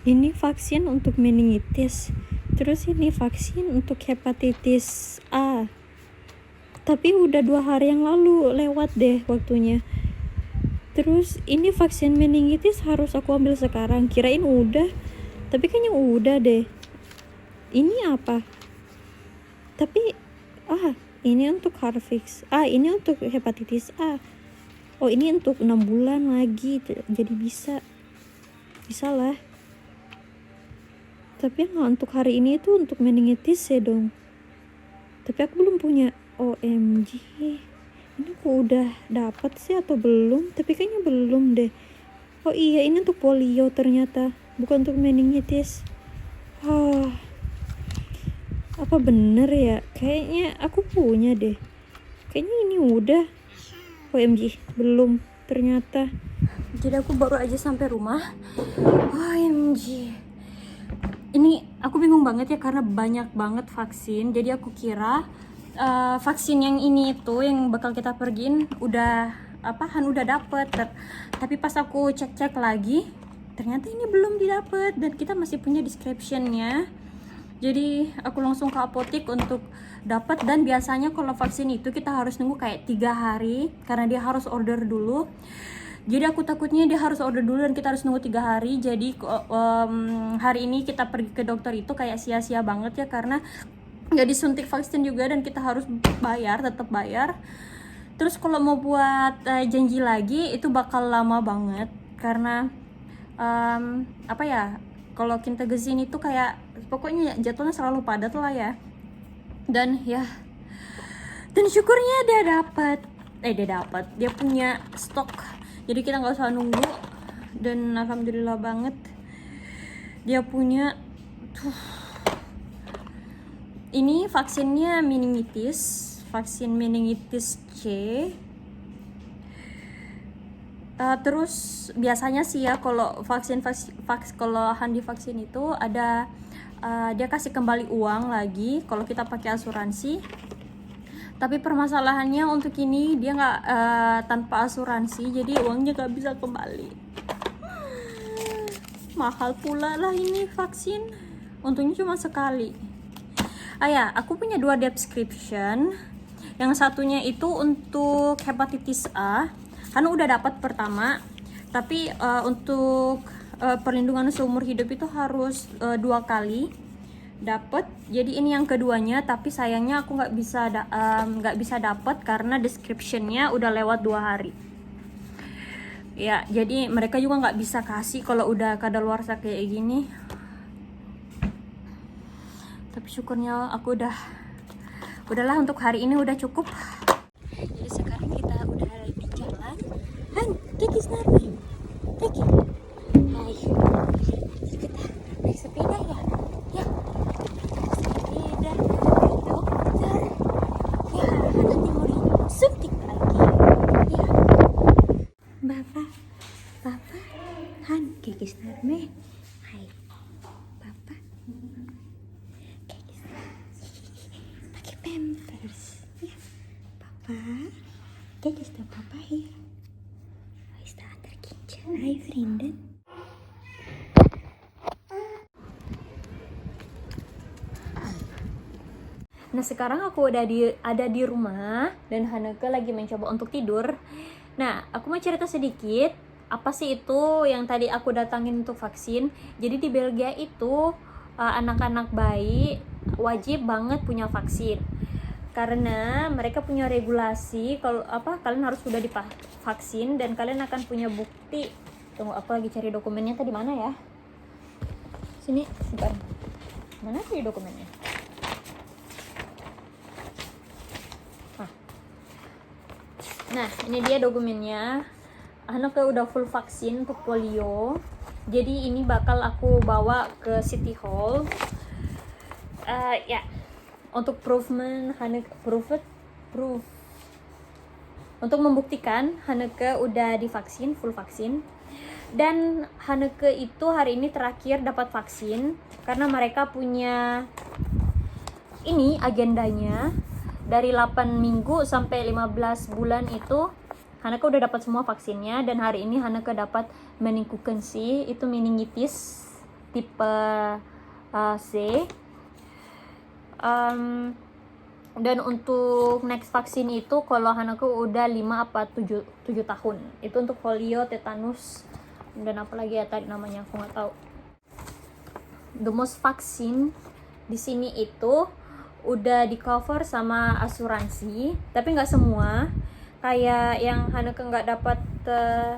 Ini vaksin untuk meningitis, terus ini vaksin untuk hepatitis A, tapi udah 2 hari yang lalu lewat deh waktunya. Terus ini vaksin meningitis harus aku ambil sekarang, kirain udah, tapi kayaknya udah deh. Ini apa? Tapi ini untuk Harvix. Ini untuk hepatitis A. Oh, ini untuk 6 bulan lagi, jadi bisa lah. Tapi yang untuk hari ini itu untuk meningitis ya dong. Tapi aku belum punya. OMG, ini aku udah dapat sih atau belum? Tapi kayaknya belum deh. Oh iya, ini untuk polio ternyata, bukan untuk meningitis. Apa bener ya? Kayaknya aku punya deh. Kayaknya ini udah. OMG, belum ternyata. Jadi aku baru aja sampai rumah. OMG. Ini aku bingung banget ya karena banyak banget vaksin. Jadi aku kira vaksin yang ini tuh yang bakal kita pergiin udah udah dapet. Tapi pas aku cek lagi, ternyata ini belum didapet dan kita masih punya descriptionnya. Jadi aku langsung ke apotek untuk dapat, dan biasanya kalau vaksin itu kita harus nunggu kayak 3 hari karena dia harus order dulu. Jadi aku takutnya dia harus order dulu dan kita harus nunggu 3 hari. Jadi hari ini kita pergi ke dokter itu kayak sia-sia banget ya, karena nggak disuntik vaksin juga dan kita harus tetap bayar. Terus kalau mau buat janji lagi itu bakal lama banget karena kalau Kintagezin itu kayak pokoknya jadwalnya selalu padat lah ya. Dan syukurnya dia punya stok, jadi kita nggak usah nunggu. Dan alhamdulillah banget dia punya ini vaksinnya vaksin meningitis C. Terus biasanya sih ya kalau kalau Handi vaksin itu ada dia kasih kembali uang lagi kalau kita pakai asuransi. Tapi permasalahannya untuk ini dia nggak tanpa asuransi, jadi uangnya nggak bisa kembali. Mahal pula lah ini vaksin. Untungnya cuma sekali. Aku punya 2 description. Yang satunya itu untuk hepatitis A. Kan udah dapat pertama, tapi untuk perlindungan seumur hidup itu harus 2 kali dapat. Jadi ini yang keduanya, tapi sayangnya aku nggak bisa dapat karena descriptionnya udah lewat 2 hari. Ya, jadi mereka juga nggak bisa kasih kalau udah kadaluarsa kayak gini. Tapi syukurnya aku udahlah untuk hari ini udah cukup. Jadi sekarang kita udah di jalan. Kiki Snarmy, Kiki. Hai. Kita naik sepeda ya. Sepeda dokter. Nanti mau disuntik lagi. Ya. Bapak. Kiki Snarmy. Hai. Bapak. Kiki pakai pampers. Ya. Papa. Kijk eens naar papa hier. Hij staat er, kindje. Hai, vrienden. Nah, sekarang aku ada di rumah dan Haneke lagi mencoba untuk tidur. Nah, aku mau cerita sedikit apa sih itu yang tadi aku datangin untuk vaksin. Jadi di Belgia itu anak-anak bayi wajib banget punya vaksin. Karena mereka punya regulasi kalau kalian harus sudah divaksin dan kalian akan punya bukti. Tunggu, aku lagi cari dokumennya tadi mana ya? Sini, sebentar. Mana sih dokumennya? Nah, ini dia dokumennya. Anak udah full vaksin untuk polio. Jadi ini bakal aku bawa ke City Hall. Untuk proof untuk membuktikan Haneke udah divaksin, full vaksin. Dan Haneke itu hari ini terakhir dapat vaksin karena mereka punya ini agendanya dari 8 minggu sampai 15 bulan itu Haneke udah dapat semua vaksinnya. Dan hari ini Haneke dapat meningitis, itu meningitis. tipe C. Dan untuk next vaksin itu kalau anakku udah 5 apa 7 tahun. Itu untuk polio, tetanus, dan apa lagi ya tadi namanya aku nggak tahu. The most vaksin di sini itu udah di cover sama asuransi, tapi nggak semua. Kayak yang Haneke nggak dapat,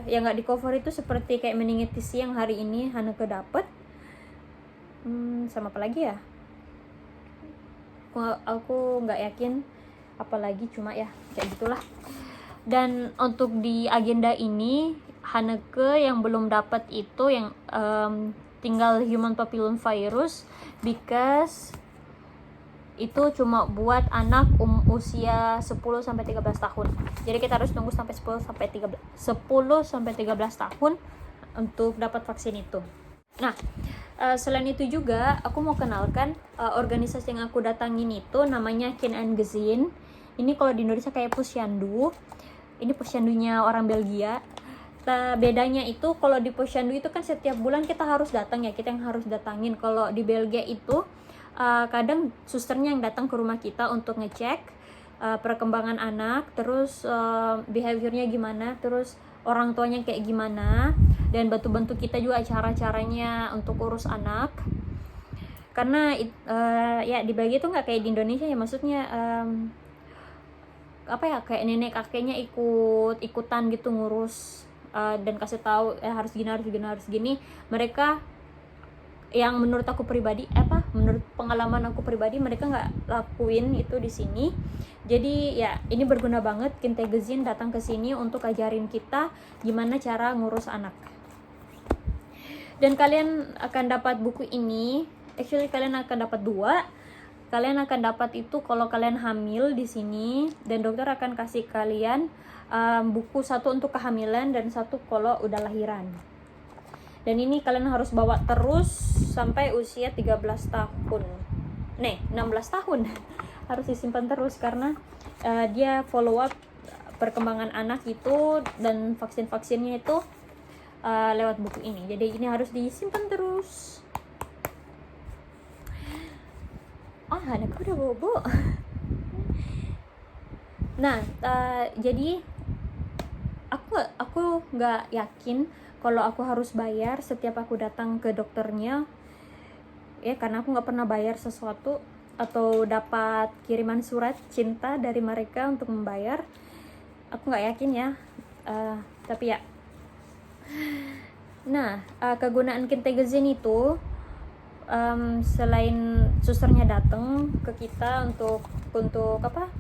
yang nggak di cover itu seperti kayak meningitis yang hari ini Haneke dapat. Sama apa lagi ya? Aku nggak yakin, apalagi cuma ya kayak gitulah. Dan untuk di agenda ini Haneke yang belum dapat itu yang tinggal human papillomavirus, because itu cuma buat anak usia 10 sampai 13 tahun. Jadi kita harus tunggu sampai 10 sampai 13 tahun untuk dapat vaksin itu. Nah, selain itu juga aku mau kenalkan organisasi yang aku datangin itu namanya Kind and Gezin. Ini kalau di Indonesia kayak Posyandu. Ini Posyandunya orang Belgia. Bedanya itu kalau di Posyandu itu kan setiap bulan kita harus datang ya, kita yang harus datangin. Kalau di Belgia itu kadang susternya yang datang ke rumah kita untuk ngecek perkembangan anak, terus behaviornya gimana, terus orang tuanya kayak gimana, dan bantu-bantu kita juga cara-caranya untuk urus anak. Karena ya di Belgia itu nggak kayak di Indonesia ya, maksudnya apa ya, kayak nenek kakeknya ikutan gitu ngurus dan kasih tahu harus gini. Mereka yang menurut aku pribadi, menurut pengalaman aku pribadi, mereka nggak lakuin itu di sini. Jadi ya ini berguna banget Kind and Gezin datang ke sini untuk ajarin kita gimana cara ngurus anak. Dan kalian akan dapat buku ini, actually kalian akan dapat 2. Kalian akan dapat itu kalau kalian hamil di sini, dan dokter akan kasih kalian buku, satu untuk kehamilan dan satu kalau udah lahiran. Dan ini kalian harus bawa terus sampai usia 13 tahun. 16 tahun. Harus disimpan terus karena dia follow up perkembangan anak itu dan vaksin-vaksinnya itu lewat buku ini. Jadi ini harus disimpan terus. Anakku udah bobo. Nah, jadi aku nggak yakin kalau aku harus bayar setiap aku datang ke dokternya ya, karena aku nggak pernah bayar sesuatu atau dapat kiriman surat cinta dari mereka untuk membayar. Aku nggak yakin ya, tapi ya. Nah, kegunaan Kind and Gezin itu selain susternya datang ke kita untuk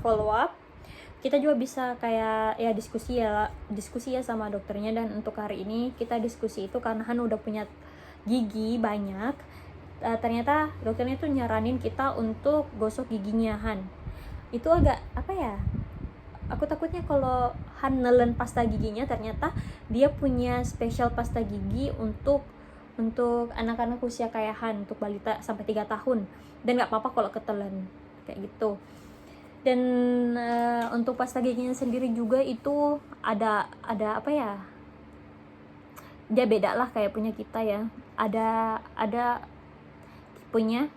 follow up, kita juga bisa kayak ya diskusi ya sama dokternya. Dan untuk hari ini kita diskusi itu karena Han udah punya gigi banyak. Ternyata dokternya tuh nyaranin kita untuk gosok giginya Han. Itu agak aku takutnya kalau Han nelen pasta giginya, ternyata dia punya special pasta gigi untuk anak-anak usia kayak Han, untuk balita sampai 3 tahun, dan nggak apa-apa kalau ketelan kayak gitu. Dan untuk pasta giginya sendiri juga itu ada dia beda lah kayak punya kita ya. Ada tipenya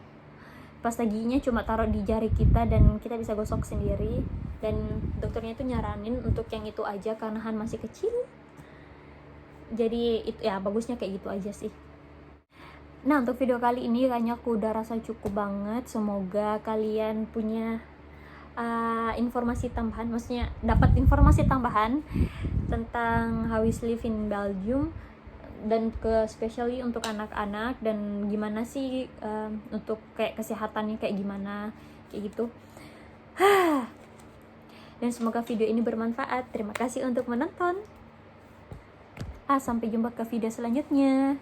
pasta giginya cuma taruh di jari kita dan kita bisa gosok sendiri. Dan dokternya itu nyaranin untuk yang itu aja karena Han masih kecil. Jadi itu ya bagusnya kayak gitu aja sih. Nah, untuk video kali ini kayaknya aku udah rasa cukup banget. Semoga kalian punya informasi tambahan, maksudnya dapat informasi tambahan tentang how we live in Belgium, dan especially untuk anak-anak, dan gimana sih untuk kayak kesehatannya kayak gimana kayak gitu. Dan semoga video ini bermanfaat. Terima kasih untuk menonton. Sampai jumpa ke video selanjutnya.